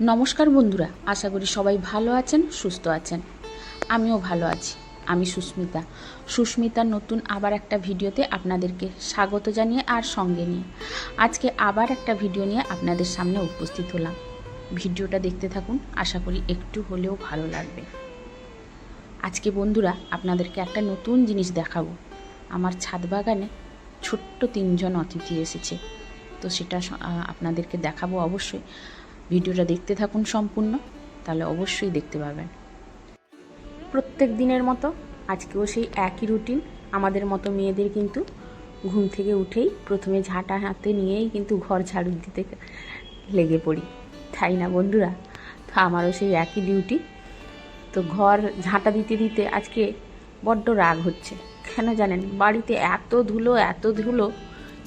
নমস্কার বন্ধুরা, আশা করি সবাই ভালো আছেন, সুস্থ আছেন। আমিও ভালো আছি। আমি সুস্মিতার নতুন আবার একটা ভিডিওতে আপনাদেরকে স্বাগত জানিয়ে আর সঙ্গে নিয়ে আজকে আবার একটা ভিডিও নিয়ে আপনাদের সামনে উপস্থিত হলাম। ভিডিওটা দেখতে থাকুন, আশা করি একটু হলেও ভালো লাগবে। আজকে বন্ধুরা আপনাদেরকে একটা নতুন জিনিস দেখাবো। আমার ছাদ বাগানে ছোট্ট 3জন অতিথি এসেছে, তো সেটা আপনাদেরকে দেখাবো। অবশ্যই ভিডিওটা দেখতে থাকুন সম্পূর্ণ, তাহলে অবশ্যই দেখতে পাবেন। প্রত্যেক দিনের মতো আজকেও সেই একই রুটিন। আমাদের মতো মেয়েদের কিন্তু ঘুম থেকে উঠেই প্রথমে ঝাঁটা হাতে নিয়েই কিন্তু ঘর ঝাড়ু দিতে লেগে পড়ি, তাই না বন্ধুরা? তো আমারও সেই একই ডিউটি। তো ঘর ঝাঁটা দিতে দিতে আজকে বড্ড রাগ হচ্ছে। কেন জানেন? বাড়িতে এত ধুলো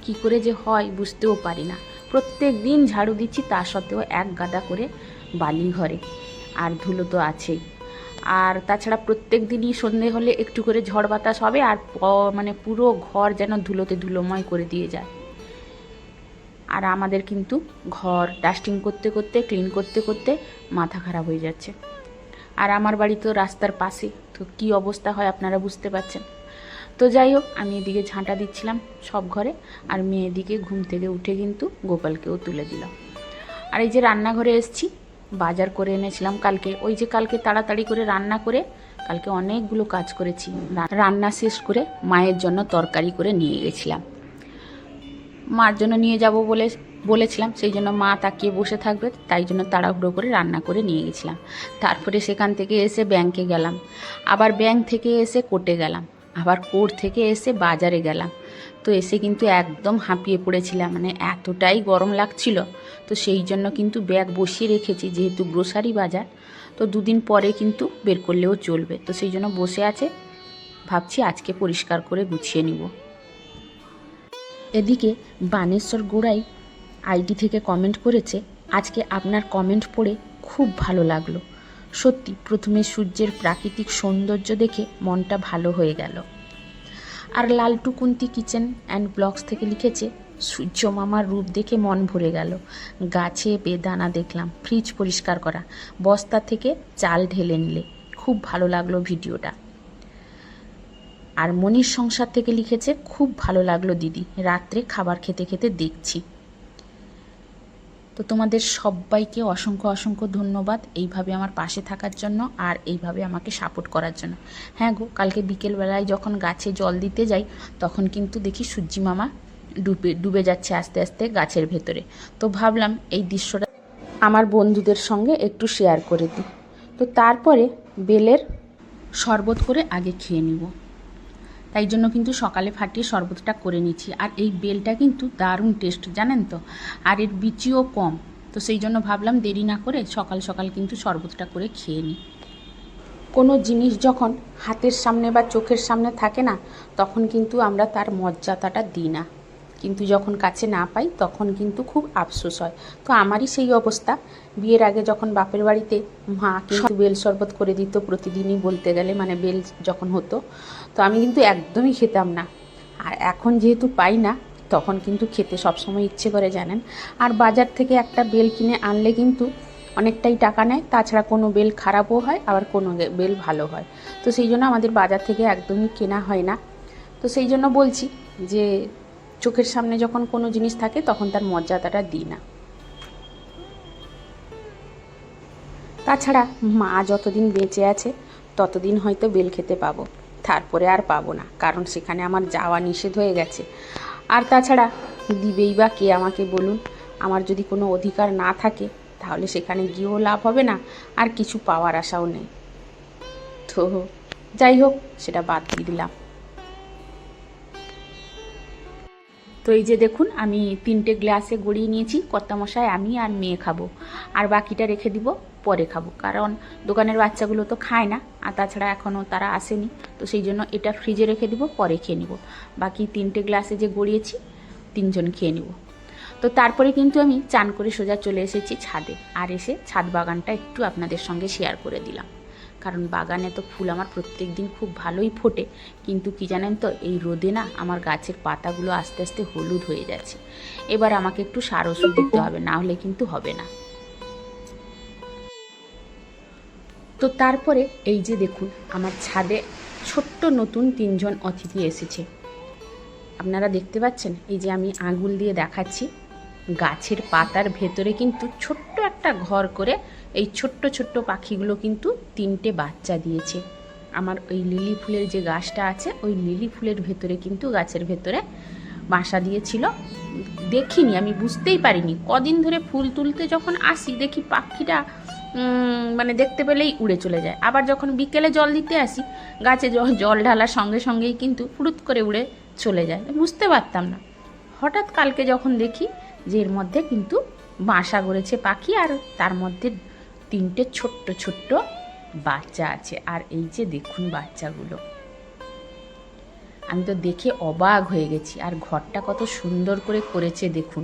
কি করে যে হয় বুঝতেও পারি না। প্রত্যেক দিন ঝাড়ু দিচ্ছি, তা সত্ত্বেও এক গাদা করে বালি ঘরে, আর ধুলো তো আছেই। আর তাছাড়া প্রত্যেক দিনই সন্ধে হলে একটু করে ঝড় বাতাস হবে, আর মানে পুরো ঘর যেন ধুলোতে ধুলোময় করে দিয়ে যায়। আর আমাদের কিন্তু ঘর ডাস্টিং করতে করতে, ক্লিন করতে করতে মাথা খারাপ হয়ে যাচ্ছে। আর আমার বাড়ি তো রাস্তার পাশে, তো কী অবস্থা হয় আপনারা বুঝতে পারছেন। তো যাই হোক, আমি এদিকে ঝাঁটা দিচ্ছিলাম সব ঘরে, আর মেয়েদিকে ঘুম থেকে উঠে কিন্তু গোপালকেও তুলে দিলাম। আর এই যে রান্নাঘরে এসেছি, বাজার করে এনেছিলাম কালকে। ওই যে কালকে তাড়াতাড়ি করে রান্না করে কালকে অনেকগুলো কাজ করেছি। রান্না শেষ করে মায়ের জন্য তরকারি করে নিয়ে গেছিলাম। মার জন্য নিয়ে যাব বলেছিলাম, সেই জন্য মা তাকিয়ে বসে থাকবে, তাই জন্য তাড়াহুড়ো করে রান্না করে নিয়ে গেছিলাম। তারপরে সেখান থেকে এসে ব্যাংকে গেলাম, আবার ব্যাংক থেকে এসে কোর্টে গেলাম, আবার কোর্ট থেকে এসে বাজারে গেলাম। তো এসে কিন্তু একদম হাঁপিয়ে পড়েছিলাম, মানে এতটাই গরম লাগছিল। তো সেই জন্য কিন্তু ব্যাগ বসিয়ে রেখেছি, যেহেতু গ্রোসারি বাজার, তো 2 দিন পরে কিন্তু বের করলেও চলবে। তো সেই জন্য বসে আছে, ভাবছি আজকে পরিষ্কার করে গুছিয়ে নিব। এদিকে বানেশ্বর গোড়াই আইডি থেকে কমেন্ট করেছে, আজকে আপনার কমেন্ট পড়ে খুব ভালো লাগলো। সত্যি প্রথমে সূর্যের প্রাকৃতিক সৌন্দর্য দেখে মনটা ভালো হয়ে গেল। আর লালটু কুন্তি কিচেন অ্যান্ড ব্লগস থেকে লিখেছে, সূর্য মামার রূপ দেখে মন ভরে গেল। গাছে বেদানা দেখলাম, ফ্রিজ পরিষ্কার করা, বস্তা থেকে চাল ঢেলে নিলে, খুব ভালো লাগলো ভিডিওটা। আর মনির সংসার থেকে লিখেছে, খুব ভালো লাগলো দিদি, রাত্রে খাবার খেতে খেতে দেখছি। তো তোমাদের সবাইকে অসংখ্য ধন্যবাদ এইভাবে আমার পাশে থাকার জন্য, আর এইভাবে আমাকে সাপোর্ট করার জন্য। হ্যাঁ গো, কালকে বিকেলবেলায় যখন গাছে জল দিতে যাই, তখন কিন্তু দেখি সূর্যি মামা ডুবে যাচ্ছে আস্তে আস্তে গাছের ভেতরে। তো ভাবলাম এই দৃশ্যটা আমার বন্ধুদের সঙ্গে একটু শেয়ার করে দিই। তো তারপরে বেলের শরবত করে আগে খেয়ে নিব, তাই জন্য কিন্তু সকালে ফাটিয়ে শরবতটা করে নিচ্ছি। আর এই বেলটা কিন্তু দারুণ টেস্ট, জানেন তো, আর এর বিচিও কম। তো সেই জন্য ভাবলাম দেরি না করে সকাল সকাল কিন্তু শরবতটা করে খেয়ে নিই। কোনো জিনিস যখন হাতের সামনে বা চোখের সামনে থাকে না, তখন কিন্তু আমরা তার মর্যাদাটা দিই না, কিন্তু যখন কাছে না পাই তখন কিন্তু খুব আফসোস হয়। তো আমারই সেই অবস্থা। বিয়ের আগে যখন বাপের বাড়িতে মা কিন্তু বেল শরবত করে দিত প্রতিদিনই বলতে গেলে, মানে বেল যখন হতো, তো আমি কিন্তু একদমই খেতাম না। আর এখন যেহেতু পাই না, তখন কিন্তু খেতে সবসময় ইচ্ছে করে, জানেন। আর বাজার থেকে একটা বেল কিনে আনলে কিন্তু অনেকটাই টাকা নেয়, তাছাড়া কোনো বেল খারাপও হয়, আবার কোনো বেল ভালো হয়। তো সেই জন্য আমাদের বাজার থেকে একদমই কেনা হয় না। তো সেই জন্য বলছি যে চোখের সামনে যখন কোনো জিনিস থাকে তখন তার মর্যাদাটা দিই না। তাছাড়া মা যতদিন বেঁচে আছে ততদিন হয়তো বেল খেতে পাবো, তারপরে আর পাবো না, কারণ সেখানে আমার যাওয়া নিষেধ হয়ে গেছে। আর তাছাড়া দিবেই বা কে আমাকে বলুন? আমার যদি কোনো অধিকার না থাকে, তাহলে সেখানে গিয়েও লাভ হবে না, আর কিছু পাওয়ার আশাও নেই। তো যাই হোক, সেটা বাদ দিয়ে দিলাম। তো এই যে দেখুন, আমি 3টে গ্লাসে গড়িয়ে নিয়েছি, কর্তামশাই, আমি আর মেয়ে খাবো, আর বাকিটা রেখে দিব, পরে খাবো, কারণ দোকানের বাচ্চাগুলো তো খায় না, আর তাছাড়া এখনও তারা আসেনি। তো সেই জন্য এটা ফ্রিজে রেখে দিব, পরে খেয়ে নিব। বাকি 3টে গ্লাসে যে গড়িয়েছি 3জন খেয়ে নিব। তো তারপরে কিন্তু আমি চান করে সোজা চলে এসেছি ছাদে, আর এসে ছাদ বাগানটা একটু আপনাদের সঙ্গে শেয়ার করে দিলাম। কারণ বাগানে তো ফুল আমার প্রত্যেক দিন খুব ভালোই ফোটে, কিন্তু কি জানেন তো, এই রোদে না আমার গাছের পাতাগুলো আস্তে আস্তে হলুদ হয়ে যাচ্ছে। এবার আমাকে একটু সার ওষুধ দিতে হবে, না হলে কিন্তু হবে না। তো তারপরে এই যে দেখুন আমার ছাদে ছোট্ট নতুন 3 জন অতিথি এসেছে। আপনারা দেখতে পাচ্ছেন, এই যে আমি আঙুল দিয়ে দেখাচ্ছি, গাছের পাতার ভেতরে কিন্তু ছোট্ট একটা ঘর করে এই ছোট্ট ছোট্ট পাখিগুলো কিন্তু 3টে বাচ্চা দিয়েছে। আমার ওই লিলি ফুলের যে গাছটা আছে, ওই লিলি ফুলের ভেতরে কিন্তু গাছের ভেতরে বাসা দিয়েছিল। দেখিনি, আমি বুঝতেই পারিনি। কদিন ধরে ফুল তুলতে যখন আসি দেখি পাখিটা মানে দেখতে পেলেই উড়ে চলে যায়। আবার যখন বিকেলে জল দিতে আসি, গাছে জল ঢালার সঙ্গে সঙ্গেই কিন্তু ফুরুত করে উড়ে চলে যায়, বুঝতে পারতাম না। হঠাৎ কালকে যখন দেখি যে এর মধ্যে কিন্তু বাসা গড়েছে পাখি, আর তার মধ্যে 3টে ছোট্ট ছোট্ট বাচ্চা আছে। আর এই যে দেখুন বাচ্চাগুলো, আমি তো দেখে অবাক হয়ে গেছি। আর ঘরটা কত সুন্দর করে করেছে দেখুন।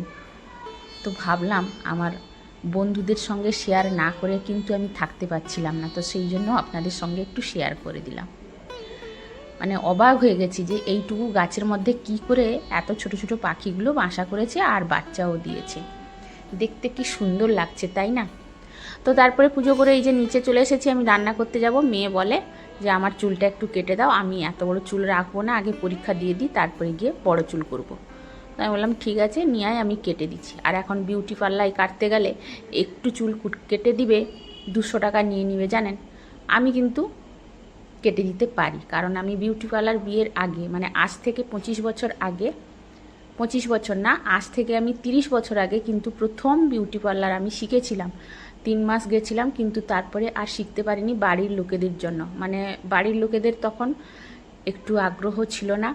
তো ভাবলাম আমার বন্ধুদের সঙ্গে শেয়ার না করে কিন্তু আমি থাকতে পারছিলাম না, তো সেই জন্য আপনাদের সঙ্গে একটু শেয়ার করে দিলাম। মানে অবাক হয়ে গেছি যে এইটুকু গাছের মধ্যে কি করে এত ছোট ছোট পাখিগুলো বাসা করেছে আর বাচ্চাও দিয়েছে। দেখতে কি সুন্দর লাগছে, তাই না? তো তারপরে পুজো করে এই যে নিচে চলে এসেছি, আমি রান্না করতে যাব। মেয়ে বলে যে আমার চুলটা একটু কেটে দাও, আমি এত বড় চুল রাখবো না, আগে পরীক্ষা দিয়ে দিই তারপরে গিয়ে বড় চুল করব। তো আমি বললাম ঠিক আছে নিয়ে আয়, আমি কেটে দিচ্ছি। আর এখন বিউটি পার্লারে কাটতে গেলে একটু চুল কেটে দিবে 200 টাকা নিয়ে নিবে জানেন। আমি কিন্তু কেটে দিতে পারি, কারণ আমি বিউটি পার্লার বিয়ের আগে, মানে আজ থেকে 25 বছর আগে, 25 বছর না, আজ থেকে আমি 30 বছর আগে কিন্তু প্রথম বিউটি পার্লার আমি শিখেছিলাম। 3 মাস গেছিলাম, কিন্তু তারপরে আর শিখতে পারিনি বাড়ির লোকেদের জন্য। মানে বাড়ির লোকেদের তখন একটু আগ্রহ ছিল না,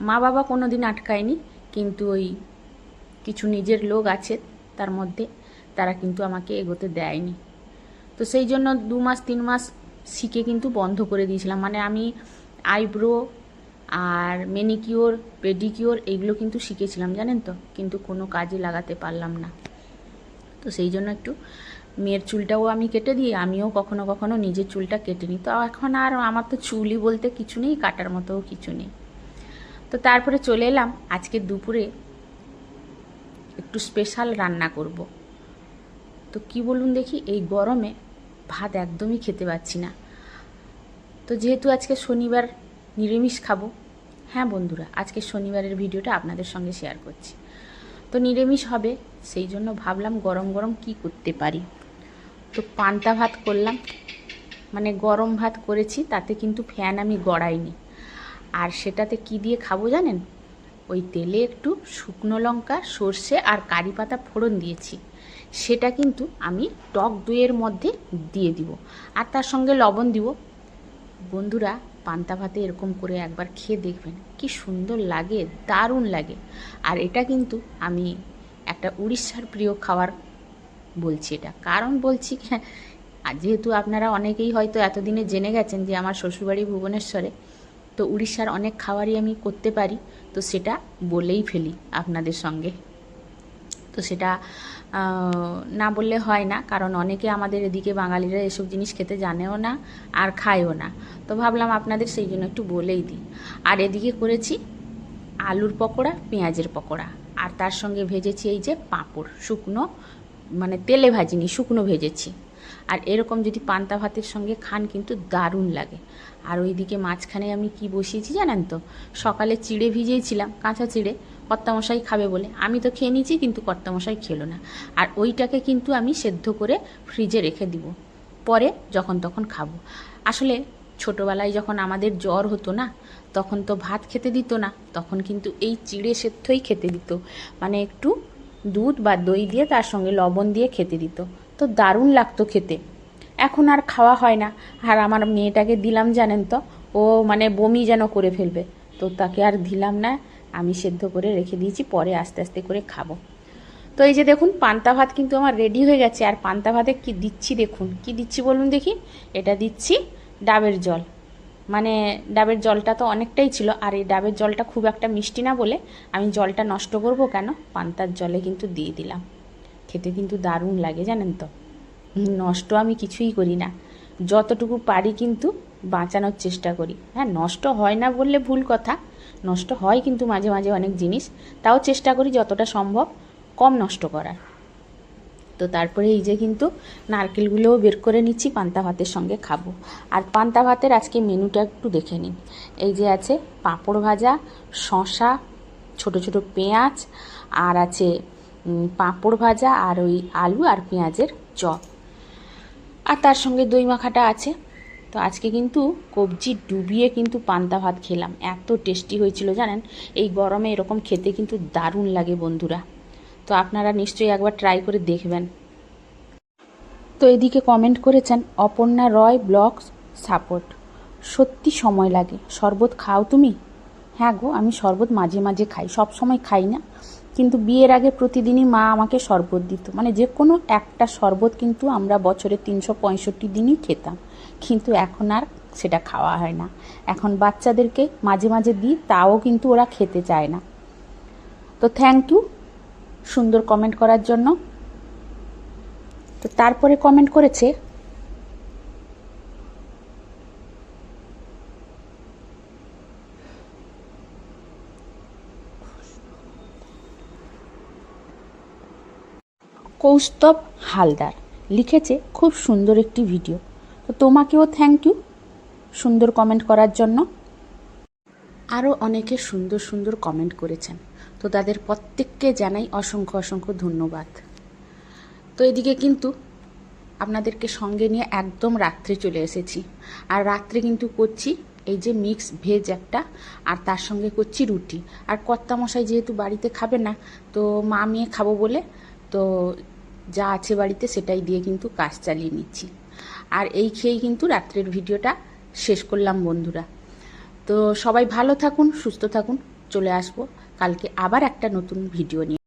মা বাবা কোনো দিন আটকায়নি, কিন্তু ওই কিছু নিজের লোক আছে তার মধ্যে, তারা কিন্তু আমাকে এগোতে দেয়নি। তো সেই জন্য 2 মাস 3 মাস শিখে কিন্তু বন্ধ করে দিয়েছিলাম। মানে আমি আইব্রো আর ম্যানিকিওর পেডিকিওর এইগুলো কিন্তু শিখেছিলাম জানেন তো, কিন্তু কোনো কাজে লাগাতে পারলাম না। তো সেই জন্য একটু মেয়ের চুলটাও আমি কেটে দিই, আমিও কখনো কখনো নিজের চুলটা কেটে নিই। তো এখন আর আমার তো চুলই বলতে কিছু নেই, কাটার মতোও কিছু নেই। তো তারপরে চলে এলাম, আজকে দুপুরে একটু স্পেশাল রান্না করব। তো কি বলুন দেখি, এই গরমে ভাত একদমই খেতে পাচ্ছি না। তো যেহেতু আজকে শনিবার, নিরামিষ খাবো। হ্যাঁ বন্ধুরা, আজকে শনিবারের ভিডিওটা আপনাদের সঙ্গে শেয়ার করছি। তো নিরামিষ হবে, সেই জন্য ভাবলাম গরম গরম কি করতে পারি। তো পান্তা ভাত করলাম, মানে গরম ভাত করেছি, তাতে কিন্তু ফ্যান আমি গড়াইনি। আর সেটাতে কি দিয়ে খাবো জানেন? ওই তেলে একটু শুকনো লঙ্কা, সর্ষে আর কারি পাতা ফোড়ন দিয়েছি, সেটা কিন্তু আমি টক দইয়ের মধ্যে দিয়ে দিব, আর তার সঙ্গে লবণ দিব। বন্ধুরা পান্তা ভাতে এরকম করে একবার খেয়ে দেখবেন, কি সুন্দর লাগে, দারুণ লাগে। আর এটা কিন্তু আমি একটা উড়িষ্যার প্রিয় খাবার বলছি। এটা কারণ বলছি, আর যেহেতু আপনারা অনেকেই হয়তো এতদিনে জেনে গেছেন যে আমার শ্বশুরবাড়ি ভুবনেশ্বরে, তো উড়িষ্যার অনেক খাবারই আমি করতে পারি, তো সেটা বলেই ফেলি আপনাদের সঙ্গে। তো সেটা না বললে হয় না, কারণ অনেকে আমাদের এদিকে বাঙালিরা এসব জিনিস খেতে জানেও না আর খায়ও না। তো ভাবলাম আপনাদের সেই জন্য একটু বলেই দিই। আর এদিকে করেছি আলুর পকোড়া, পেঁয়াজের পকোড়া, আর তার সঙ্গে ভেজেছি এই যে পাঁপড়, শুকনো, মানে তেলে ভাজিনি, শুকনো ভেজেছি। আর এরকম যদি পান্তা ভাতের সঙ্গে খান কিন্তু দারুণ লাগে। আর ওইদিকে মাঝখানে আমি কি বসিয়েছি জানেন তো, সকালে চিড়ে ভিজিয়েছিলাম, কাঁচা চিড়ে, কর্তামশাই খাবে বলে। আমি তো খেয়ে নিয়েছি, কিন্তু কর্তামশাই খেলো না। আর ওইটাকে কিন্তু আমি সেদ্ধ করে ফ্রিজে রেখে দিব, পরে যখন তখন খাবো। আসলে ছোটোবেলায় যখন আমাদের জ্বর হতো না, তখন তো ভাত খেতে দিত না, তখন কিন্তু এই চিড়ে সেদ্ধই খেতে দিত, মানে একটু দুধ বা দই দিয়ে তার সঙ্গে লবণ দিয়ে খেতে দিত, তো দারুণ লাগতো খেতে। এখন আর খাওয়া হয় না। আর আমার মেয়েটাকে দিলাম জানেন তো, ও মানে বমি যেন করে ফেলবে, তো তাকে আর দিলাম না, আমি সেদ্ধ করে রেখে দিয়েছি, পরে আস্তে আস্তে করে খাবো। তো এই যে দেখুন পান্তা ভাত কিন্তু আমার রেডি হয়ে গেছে। আর পান্তা ভাতে কি দিচ্ছি দেখুন, কি দিচ্ছি বলুন দেখি। এটা দিচ্ছি ডাবের জল, মানে ডাবের জলটা তো অনেকটাই ছিল, আর এই ডাবের জলটা খুব একটা মিষ্টি না বলে আমি জলটা নষ্ট করব কেন, পান্তার জলে কিন্তু দিয়ে দিলাম। খেতে কিন্তু দারুণ লাগে জানেন তো। নষ্ট আমি কিছুই করি না, যতটুকু পারি কিন্তু বাঁচানোর চেষ্টা করি। হ্যাঁ, নষ্ট হয় না বললে ভুল কথা, নষ্ট হয় কিন্তু মাঝে মাঝে অনেক জিনিস, তাও চেষ্টা করি যতটা সম্ভব কম নষ্ট করার। তো তারপরে এই যে কিন্তু নারকেলগুলোও বের করে নিচ্ছি, পান্তা ভাতের সঙ্গে খাবো। আর পান্তা ভাতের আজকে মেনুটা একটু দেখে নিন। এই যে আছে পাঁপড় ভাজা, শসা, ছোট ছোট পেঁয়াজ, আর আছে পাঁপড় ভাজা, আর ওই আলু আর পেঁয়াজের চপ, আর তার সঙ্গে দই মাখাটা আছে। তো আজকে কিন্তু কবজি ডুবিয়ে কিন্তু পান্তা ভাত খেলাম, এত টেস্টি হয়েছিল জানেন। এই গরমে এরকম খেতে কিন্তু দারুণ লাগে বন্ধুরা। তো আপনারা নিশ্চয়ই একবার ট্রাই করে দেখবেন। তো এদিকে কমেন্ট করেছেন অপর্ণা রয় ব্লগ সাপোর্ট, সত্যি সময় লাগে, শরবত খাও তুমি? হ্যাঁ গো, আমি শরবত মাঝে মাঝে খাই, সব সময় খাই না, কিন্তু বিয়ের আগে প্রতিদিনই মা আমাকে শরবত দিত, মানে যে কোনো একটা শরবত কিন্তু আমরা বছরে 365 দিনই খেতাম, কিন্তু এখন আর সেটা খাওয়া হয় না। এখন বাচ্চাদেরকে মাঝে মাঝে দিই, তাও কিন্তু ওরা খেতে চায় না। তো থ্যাংক ইউ সুন্দর কমেন্ট করার জন্য। তো তারপরে কমেন্ট করেছে কৌস্তব হালদার, লিখেছে খুব সুন্দর একটি ভিডিও। তো তোমাকেও থ্যাংক ইউ সুন্দর কমেন্ট করার জন্য। আরও অনেকে সুন্দর সুন্দর কমেন্ট করেছেন, তো তাদের প্রত্যেককে জানাই অসংখ্য অসংখ্য ধন্যবাদ। তো এদিকে কিন্তু আপনাদেরকে সঙ্গে নিয়ে একদম রাত্রে চলে এসেছি, আর রাত্রে কিন্তু করছি এই যে মিক্স ভেজ একটা, আর তার সঙ্গে করছি রুটি। আর কর্তামশাই যেহেতু বাড়িতে খাবে না, তো মা মেয়ে খাবো বলে তো যা আছে বাড়িতে সেটাই দিয়ে কিন্তু কাজ চালিয়ে নিচ্ছি। আর এই খেয়েই কিন্তু রাত্রের ভিডিওটা শেষ করলাম বন্ধুরা। তো সবাই ভালো থাকুন, সুস্থ থাকুন, চলে আসবো কালকে আবার একটা নতুন ভিডিও নিয়ে।